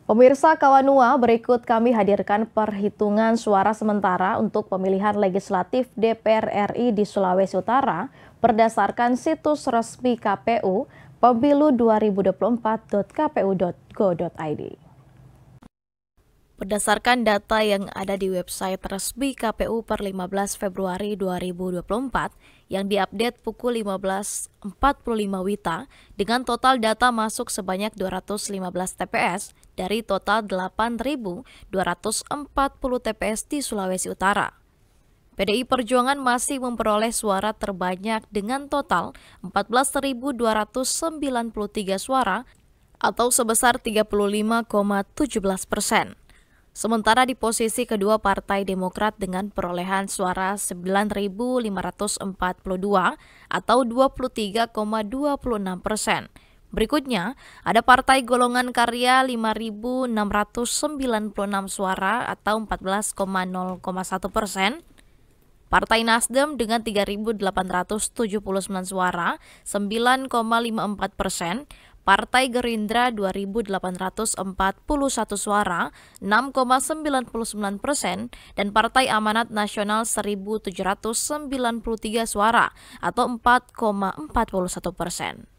Pemirsa Kawanua, berikut kami hadirkan perhitungan suara sementara untuk pemilihan legislatif DPR RI di Sulawesi Utara berdasarkan situs resmi KPU pemilu2024.kpu.go.id. Berdasarkan data yang ada di website resmi KPU per 15 Februari 2024 yang diupdate pukul 15.45 WITA dengan total data masuk sebanyak 215 TPS dari total 8.240 TPS di Sulawesi Utara. PDI Perjuangan masih memperoleh suara terbanyak dengan total 14.293 suara atau sebesar 35,17%. Sementara di posisi kedua Partai Demokrat dengan perolehan suara 9.542 atau 23,26%. Berikutnya, ada Partai Golongan Karya 5.696 suara atau 14,01%. Partai Nasdem dengan 3.879 suara, 9,54%. Partai Gerindra 2.841 suara, 6,99%, dan Partai Amanat Nasional 1.793 suara atau 4,41%.